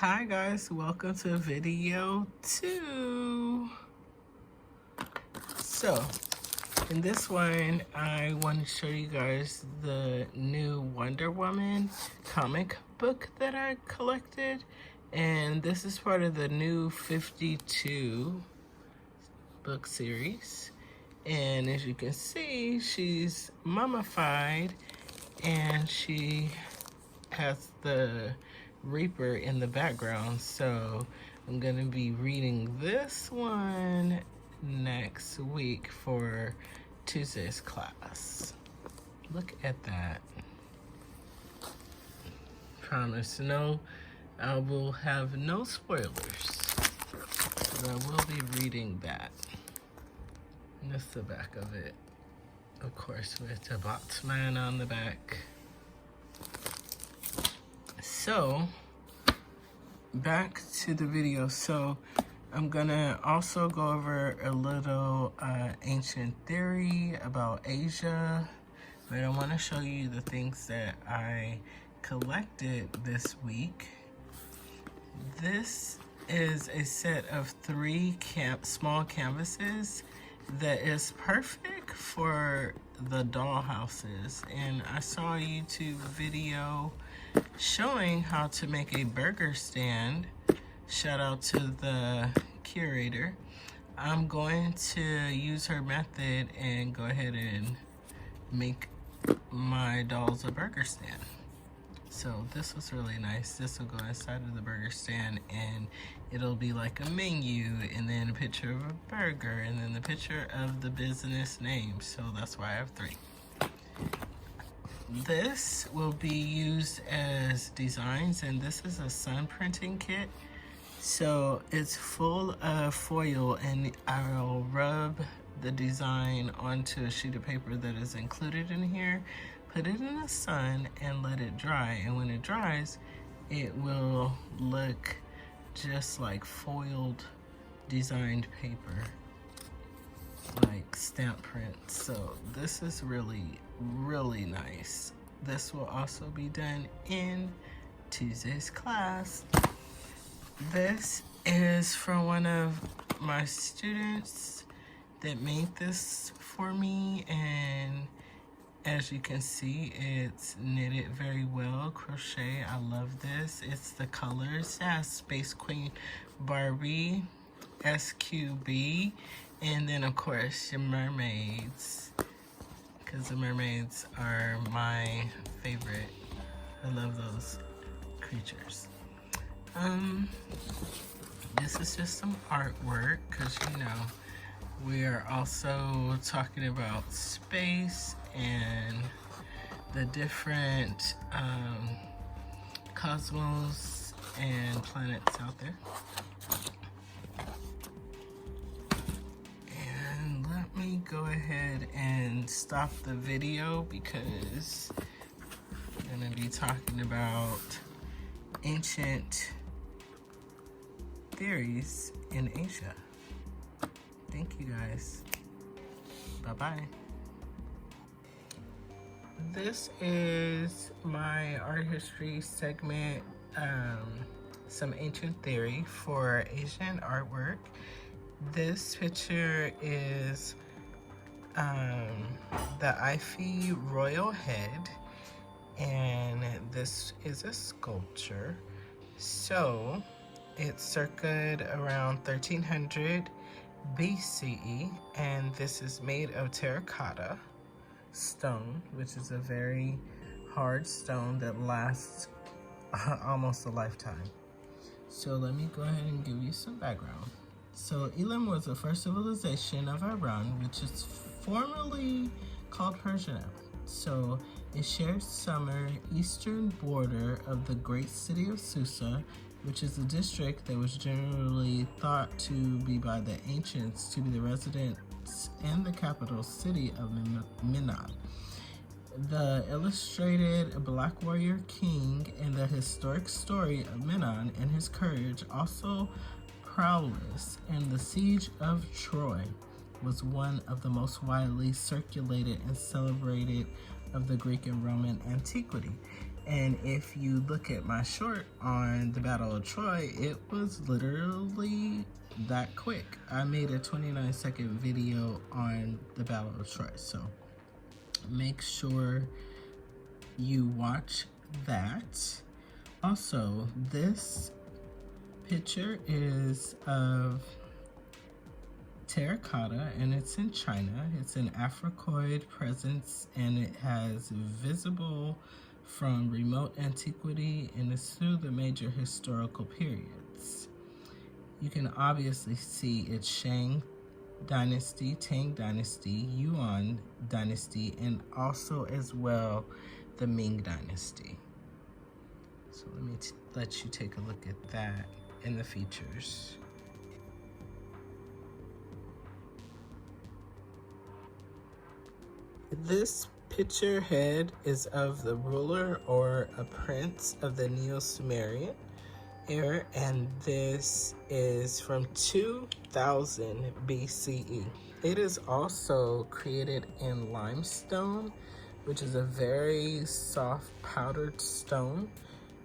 Hi guys, welcome to video 2. So, in this one, I want to show you guys the new Wonder Woman comic book that I collected. And this is part of the new 52 book series. And as you can see, she's mummified and she has the Reaper in the background, so I'm gonna be reading this one next week for Tuesday's class. Look at that. Promise I will have no spoilers, but I will be reading that. And that's the back of it, of course, with the Batman on the back. So, back to the video. So, I'm gonna also go over a little ancient theory about Asia, but I want to show you the things that I collected this week. This is a set of 3 small canvases that is perfect for the doll houses, and I saw a YouTube video showing how to make a burger stand. Shout out to the curator. I'm going to use her method and go ahead and make my dolls a burger stand. So this was really nice. This will go inside of the burger stand and it'll be like a menu and then a picture of a burger and then the picture of the business name. So that's why I have 3. This will be used as designs, and this is a sun printing kit. So it's full of foil, and I'll rub the design onto a sheet of paper that is included in here, put it in the sun, and let it dry. And when it dries, it will look just like foiled designed paper, like stamp print. So this is really nice. This will also be done in Tuesday's class. This is from one of my students that made this for me, and as you can see, it's knitted very well, crochet. I love this. It's the colors. It has Space Queen Barbie, SQB, and then of course your mermaids, because the mermaids are my favorite. I love those creatures. This is just some artwork, because we are also talking about space and the different cosmos and planets out there. And let me go ahead and stop the video because I'm going to be talking about ancient theories in Asia. Thank you guys. Bye-bye. This is my art history segment, some ancient theory for Asian artwork. This picture is the Ife royal head, and this is a sculpture. So it's circa around 1300 BCE, and this is made of terracotta stone, which is a very hard stone that lasts almost a lifetime. So let me go ahead and give you some background. So Elam was the first civilization of Iran, which is formerly called Persia. So it shared summer eastern border of the great city of Susa, which is a district that was generally thought to be by the ancients to be the residence and the capital city of Minan. The illustrated Black Warrior King and the historic story of Minan and his courage, also prowess, and the siege of Troy was one of the most widely circulated and celebrated of the Greek and Roman antiquity. And if you look at my short on the Battle of Troy, it was literally that quick. I made a 29-second video on the Battle of Troy, so make sure you watch that. Also, this picture is of terracotta, and it's in China. It's an Africoid presence, and it has visible from remote antiquity and is through the major historical periods. You can obviously see it's Shang Dynasty, Tang Dynasty, Yuan Dynasty, and also as well the Ming Dynasty. So let me let you take a look at that in the features. This picture head is of the ruler or a prince of the Neo-Sumerian era, and this is from 2000 BCE. It is also created in limestone, which is a very soft powdered stone.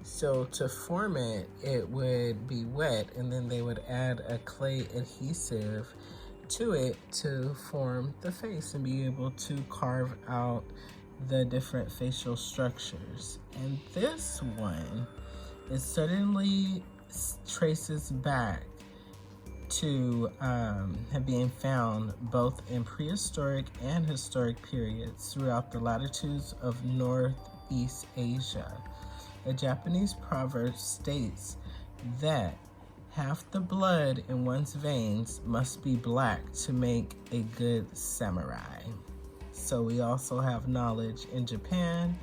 So to form it, it would be wet, and then they would add a clay adhesive to it to form the face and be able to carve out the different facial structures. And this one, it certainly traces back to have been found both in prehistoric and historic periods throughout the latitudes of Northeast Asia. A Japanese proverb states that half the blood in one's veins must be black to make a good samurai. So we also have knowledge in Japan,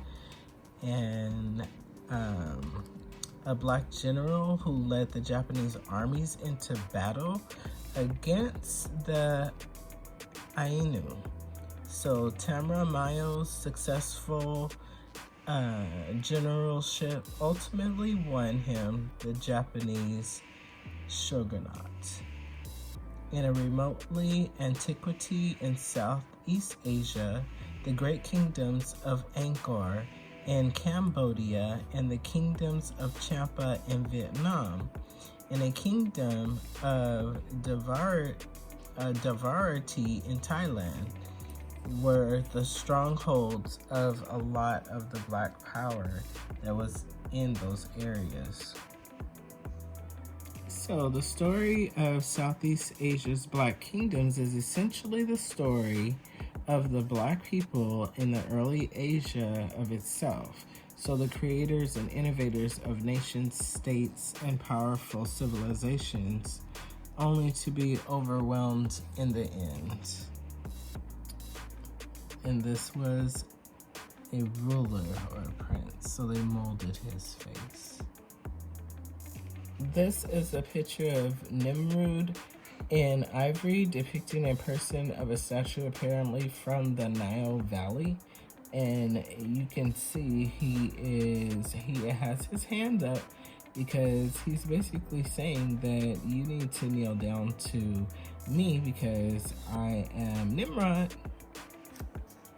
and a black general who led the Japanese armies into battle against the Ainu. So Tamura Mayo's successful generalship ultimately won him the Japanese shogunate. In a remotely antiquity in Southeast Asia, the great kingdoms of Angkor in Cambodia and the kingdoms of Champa in Vietnam, and a kingdom of Davarati in Thailand were the strongholds of a lot of the black power that was in those areas. So the story of Southeast Asia's black kingdoms is essentially the story of the black people in the early Asia of itself. So the creators and innovators of nations, states, and powerful civilizations, only to be overwhelmed in the end. And this was a ruler or a prince, so they molded his face. This is a picture of Nimrud in ivory, depicting a person of a statue apparently from the Nile Valley. And you can see he has his hand up because he's basically saying that you need to kneel down to me because I am Nimrod.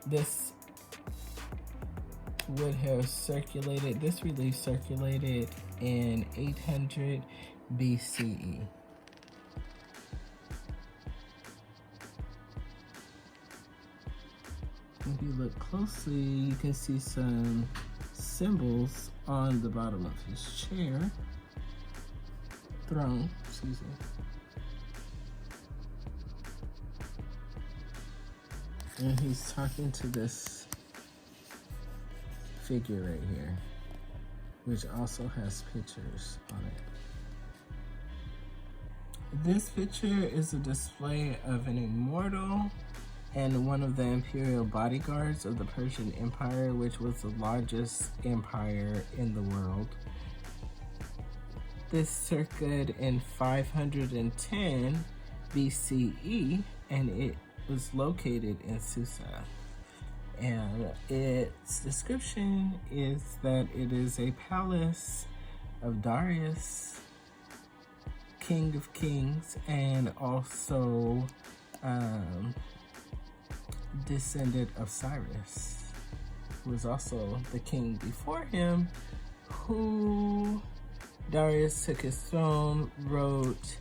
This would have circulated, this relief circulated in 800 BCE. If you look closely, you can see some symbols on the bottom of his throne, excuse me. And he's talking to this figure right here, which also has pictures on it. This picture is a display of an immortal and one of the imperial bodyguards of the Persian Empire, which was the largest empire in the world. This circuit in 510 BCE, and it was located in Susa. And its description is that it is a palace of Darius, King of Kings, and also descendant of Cyrus, was also the king before him, who Darius took his throne, wrote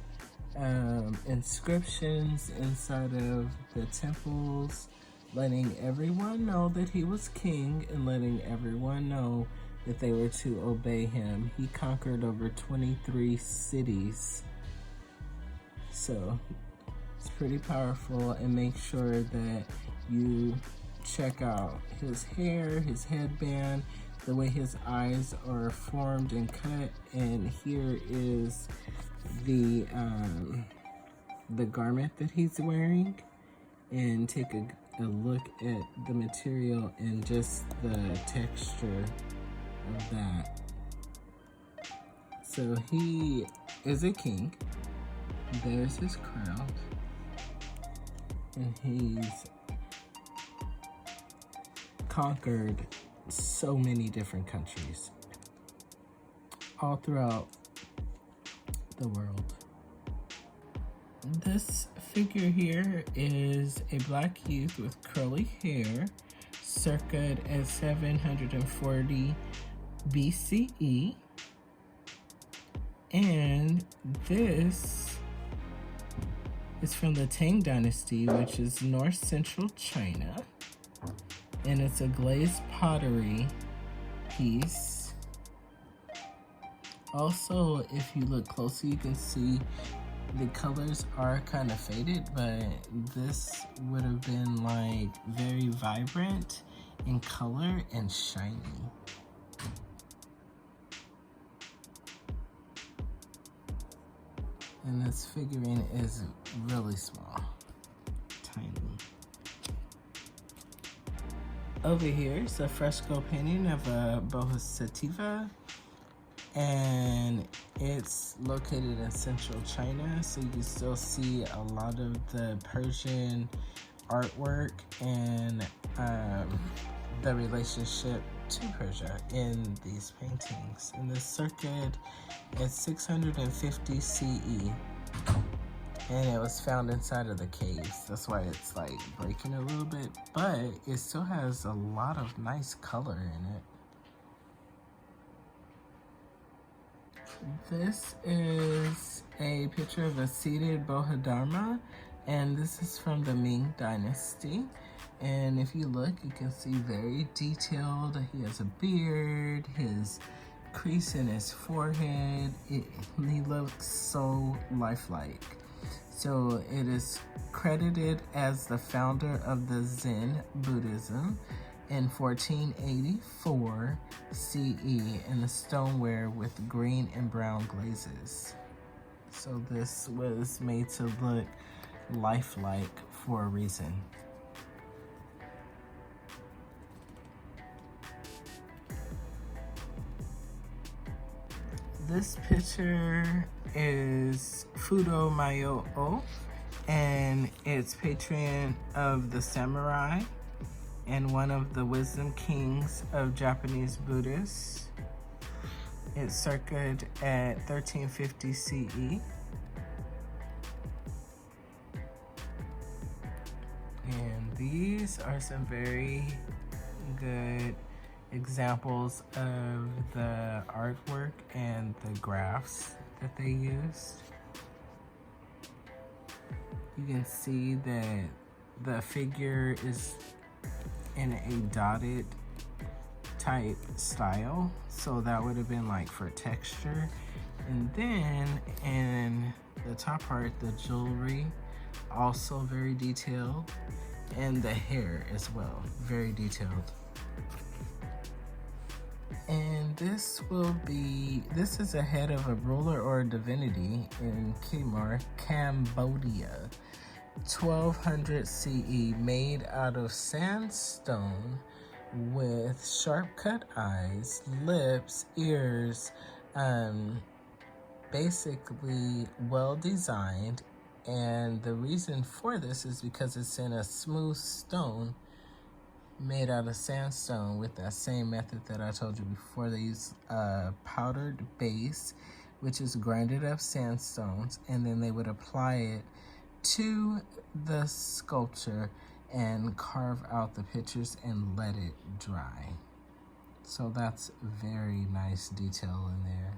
inscriptions inside of the temples, letting everyone know that he was king and letting everyone know that they were to obey him. He conquered over 23 cities. So it's pretty powerful, and make sure that you check out his hair, his headband, the way his eyes are formed and cut. And here is the garment that he's wearing, and take a look at the material and just the texture of that. So he is a king. There's his crown, and he's conquered so many different countries all throughout the world. This figure here is a black youth with curly hair, circa at 740 BCE. And this is from the Tang Dynasty, which is north central China. And it's a glazed pottery piece. Also, if you look closely, you can see the colors are kind of faded, but this would have been like very vibrant in color and shiny. And this figurine is really small, tiny. Over here is a fresco painting of a Boha Sativa, and it's located in central China, so you can still see a lot of the Persian artwork and the relationship to Persia in these paintings. And the circuit is 650 CE, and it was found inside of the caves. That's why it's like breaking a little bit, but it still has a lot of nice color in it. This is a picture of a seated Bodhidharma, and this is from the Ming Dynasty. And if you look, you can see very detailed. He has a beard, his crease in his forehead. He looks so lifelike. So it is credited as the founder of the Zen Buddhism in 1484 CE, in the stoneware with green and brown glazes. So this was made to look lifelike for a reason. This picture is Fudo Mayo-o, and it's patron of the samurai and one of the wisdom kings of Japanese Buddhists. It's circa at 1350 CE. And these are some very good examples of the artwork and the graphs that they used. You can see that the figure is in a dotted type style, so that would have been like for texture. And then in the top part, the jewelry, also very detailed, and the hair as well, very detailed. And this is a head of a ruler or a divinity in Khmer, Cambodia, 1200 CE, made out of sandstone with sharp cut eyes, lips, ears, basically well designed. And the reason for this is because it's in a smooth stone made out of sandstone with that same method that I told you before. They use a powdered base, which is grinded up sandstones, and then they would apply it to the sculpture and carve out the pictures and let it dry. So that's very nice detail in there.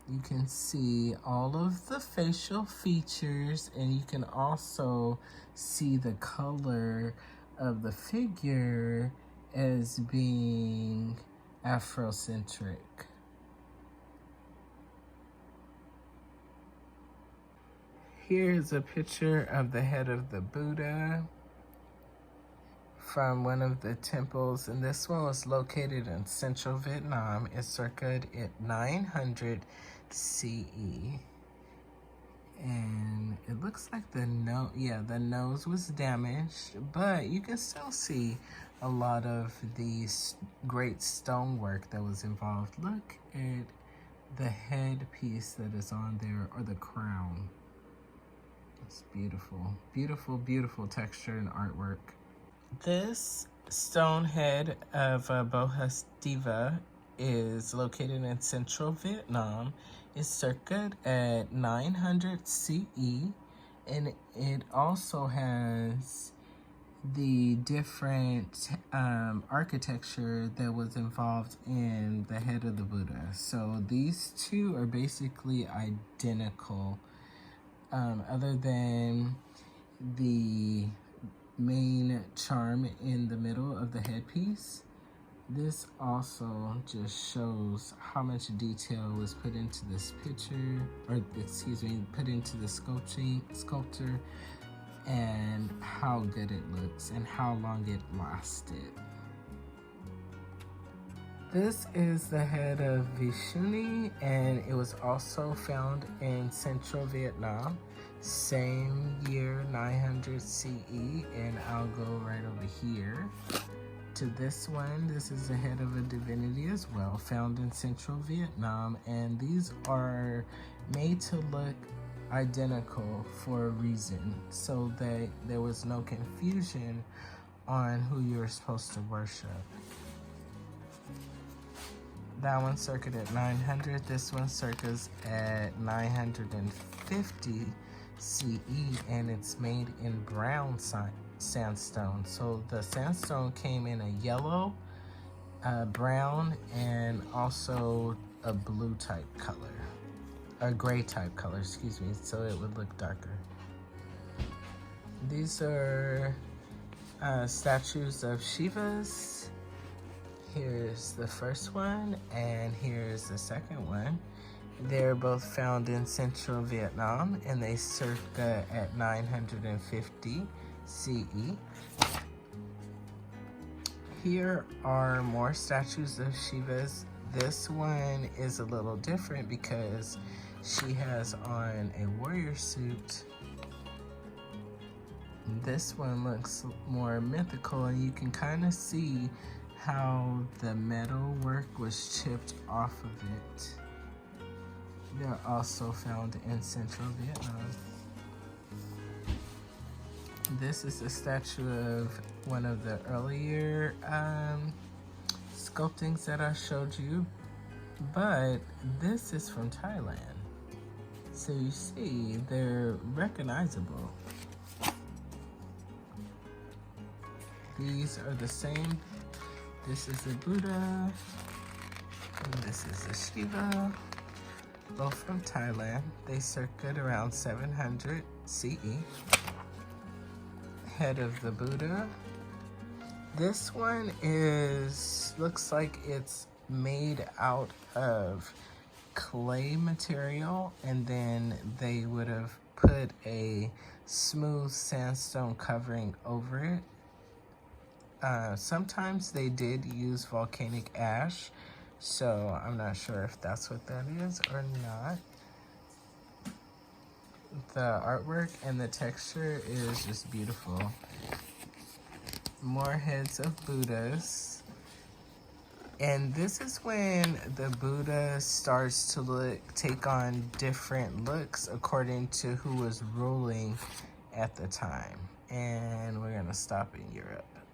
You can see all of the facial features, and you can also see the color of the figure as being Afrocentric. Here's a picture of the head of the Buddha from one of the temples, and this one was located in central Vietnam. It's circa at 900 CE. And it looks like the nose was damaged, but you can still see a lot of the great stonework that was involved. Look at the headpiece that is on there, or the crown. It's beautiful, beautiful, beautiful texture and artwork. This stone head of Bohastiva is located in central Vietnam. It's circa at 900 CE, and it also has the different architecture that was involved in the head of the Buddha. So these two are basically identical, other than the main charm in the middle of the headpiece. This also just shows how much detail was put into this picture, or excuse me, put into the sculpture, and how good it looks and how long it lasted. This is the head of Vishnu, and it was also found in central Vietnam, same year, 900 CE, and I'll go right over here to this one. This is the head of a divinity as well, found in central Vietnam, and these are made to look identical for a reason, so that there was no confusion on who you were supposed to worship. That one's circa at 900, this one's circa at 950 CE, and it's made in brown sandstone. So the sandstone came in a yellow, brown, and also a blue type color, a gray type color, excuse me, so it would look darker. These are statues of Shivas. Here's the first one, and here's the second one. They're both found in central Vietnam, and they circa at 950 CE. Here are more statues of Shivas. This one is a little different because she has on a warrior suit. This one looks more mythical, and you can kind of see how the metal work was chipped off of it. They're also found in central Vietnam. This is a statue of one of the earlier sculptings that I showed you, but this is from Thailand. So you see, they're recognizable. These are the same. This is the Buddha, and this is the Shiva, both from Thailand. They circled around 700 CE. Head of the Buddha. This one looks like it's made out of clay material, and then they would have put a smooth sandstone covering over it. Sometimes they did use volcanic ash, so I'm not sure if that's what that is or not. The artwork and the texture is just beautiful. More heads of Buddhas. And this is when the Buddha starts to take on different looks according to who was ruling at the time. And we're gonna stop in Europe.